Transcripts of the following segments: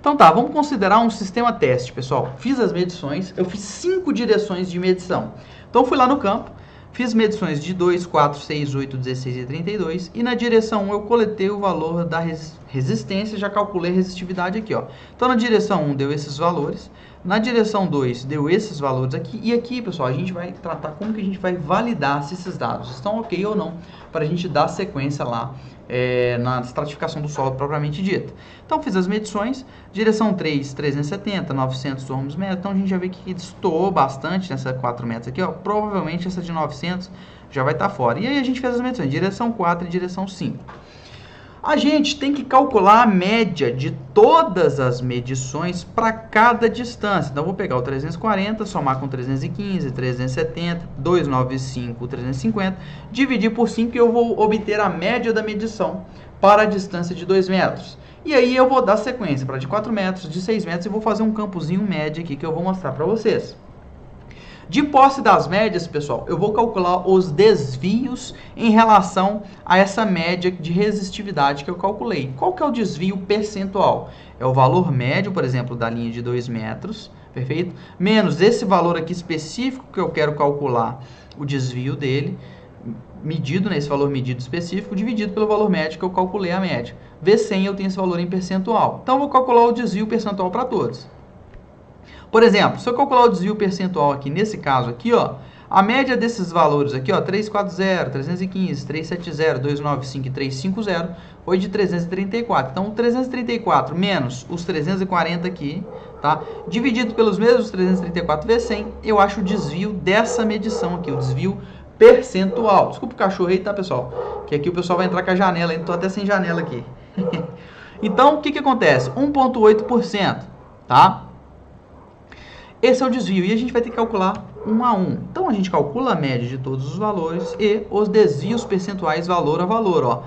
Então tá, vamos considerar um sistema teste, pessoal. Fiz as medições, eu fiz 5 direções de medição. Então fui lá no campo, fiz medições de 2, 4, 6, 8, 16 e 32. E na direção 1 eu coletei o valor da resistência, já calculei a resistividade aqui, ó. Então na direção 1 deu esses valores, na direção 2 deu esses valores aqui. E aqui, pessoal, a gente vai tratar como que a gente vai validar se esses dados estão ok ou não, para a gente dar sequência lá na estratificação do solo propriamente dita. Então fiz as medições, direção 3, 370, 900 ohms metro. Então a gente já vê que destoou bastante nessa 4 metros aqui, ó. Provavelmente essa de 900 já vai estar fora. E aí a gente fez as medições, direção 4 e direção 5. A gente tem que calcular a média de todas as medições para cada distância. Então, eu vou pegar o 340, somar com 315, 370, 295, 350, dividir por 5 e eu vou obter a média da medição para a distância de 2 metros. E aí eu vou dar sequência para de 4 metros, de 6 metros e vou fazer um campozinho médio aqui que eu vou mostrar para vocês. De posse das médias, pessoal, eu vou calcular os desvios em relação a essa média de resistividade que eu calculei. Qual que é o desvio percentual? É o valor médio, por exemplo, da linha de 2 metros, perfeito? Menos esse valor aqui específico que eu quero calcular o desvio dele, medido, esse valor medido específico, dividido pelo valor médio que eu calculei a média. Vezes 100 eu tenho esse valor em percentual. Então, eu vou calcular o desvio percentual para todos. Por exemplo, se eu calcular o desvio percentual aqui, nesse caso aqui, ó, a média desses valores aqui, ó, 340, 315, 370, 295 e 350, foi de 334. Então, o 334 menos os 340 aqui, tá? Dividido pelos mesmos 334 vezes 100, eu acho o desvio dessa medição aqui, o desvio percentual. Desculpa o cachorro aí, tá, pessoal? Que aqui o pessoal vai entrar com a janela, ainda tô até sem janela aqui. Então, o que que acontece? 1,8%, tá? Esse é o desvio e a gente vai ter que calcular 1 a 1. Então, a gente calcula a média de todos os valores e os desvios percentuais valor a valor. Ó.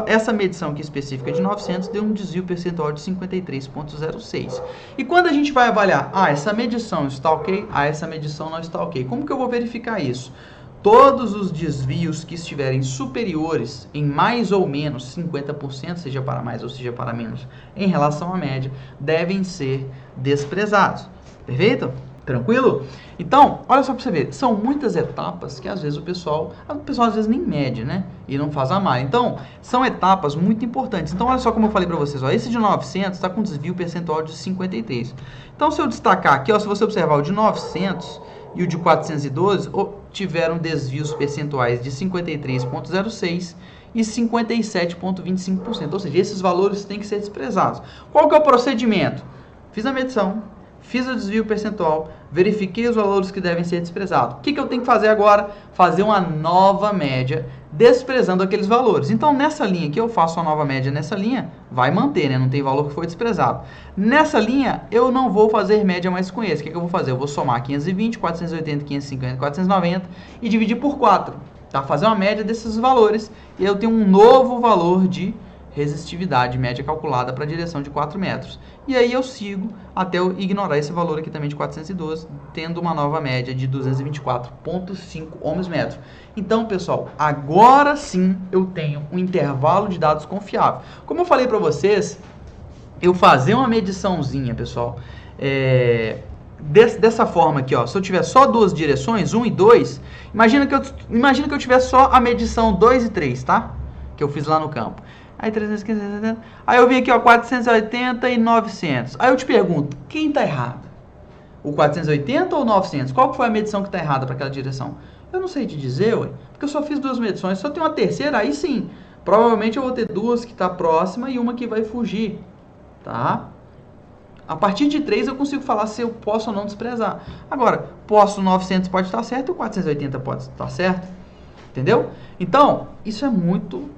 Essa medição aqui específica de 900 deu um desvio percentual de 53,06. E quando a gente vai avaliar, essa medição está ok, essa medição não está ok. Como que eu vou verificar isso? Todos os desvios que estiverem superiores em mais ou menos 50%, seja para mais ou seja para menos, em relação à média, devem ser desprezados. Perfeito? Tranquilo? Então, olha só para você ver, são muitas etapas que às vezes o pessoal às vezes nem mede, né? E não faz a malha. Então, são etapas muito importantes. Então, olha só como eu falei para vocês, ó, esse de 900 está com desvio percentual de 53. Então, se eu destacar aqui, ó, se você observar o de 900 e o de 412, tiveram desvios percentuais de 53,06 e 57,25%. Ou seja, esses valores têm que ser desprezados. Qual que é o procedimento? Fiz a medição, fiz o desvio percentual, verifiquei os valores que devem ser desprezados. O que eu tenho que fazer agora? Fazer uma nova média, desprezando aqueles valores. Então, nessa linha aqui, eu faço uma nova média nessa linha, vai manter, né? Não tem valor que foi desprezado. Nessa linha, eu não vou fazer média mais com esse. O que eu vou fazer? Eu vou somar 520, 480, 550, 490 e dividir por 4. Tá? Fazer uma média desses valores e eu tenho um novo valor de resistividade média calculada para a direção de 4 metros. E aí eu sigo até eu ignorar esse valor aqui também de 412, tendo uma nova média de 224,5 ohms metro. Então, pessoal, agora sim eu tenho um intervalo de dados confiável. Como eu falei para vocês, eu fazer uma mediçãozinha, pessoal, dessa forma aqui, ó, se eu tiver só duas direções, 1 e 2, imagina que eu tiver só a medição 2 e 3, tá? Que eu fiz lá no campo. Aí 315, 370. Aí eu vim aqui, ó, 480 e 900. Aí eu te pergunto, quem está errado? O 480 ou o 900? Qual que foi a medição que está errada para aquela direção? Eu não sei te dizer, ué, porque eu só fiz duas medições. Se eu tenho uma terceira, aí sim, provavelmente eu vou ter duas que está próxima e uma que vai fugir, tá? A partir de 3 eu consigo falar se eu posso ou não desprezar. Agora, o 900 pode estar certo e o 480 pode estar certo. Entendeu? Então, isso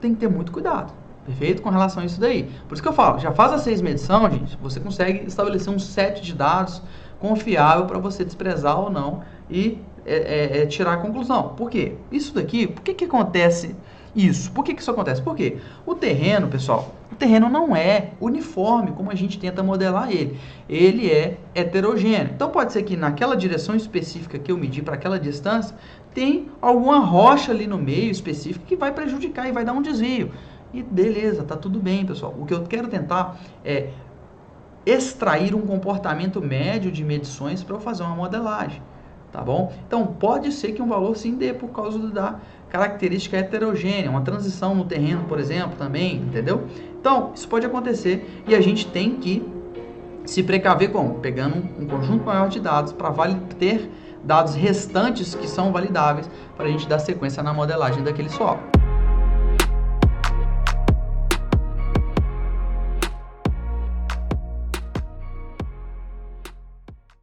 tem que ter muito cuidado. Perfeito? Com relação a isso daí. Por isso que eu falo, já faz a 6 medição, gente, você consegue estabelecer um set de dados confiável para você desprezar ou não e tirar a conclusão. Por quê? Isso daqui, por que acontece isso? Por que isso acontece? Por quê? O terreno, pessoal, o terreno não é uniforme como a gente tenta modelar ele. Ele é heterogêneo. Então pode ser que naquela direção específica que eu medi para aquela distância, tem alguma rocha ali no meio específico que vai prejudicar e vai dar um desvio. E beleza, tá tudo bem, pessoal. O que eu quero tentar é extrair um comportamento médio de medições para eu fazer uma modelagem, tá bom? Então, pode ser que um valor sim dê por causa da característica heterogênea, uma transição no terreno, por exemplo, também, entendeu? Então, isso pode acontecer e a gente tem que se precaver como? Pegando um conjunto maior de dados para ter dados restantes que são validáveis para a gente dar sequência na modelagem daquele solo.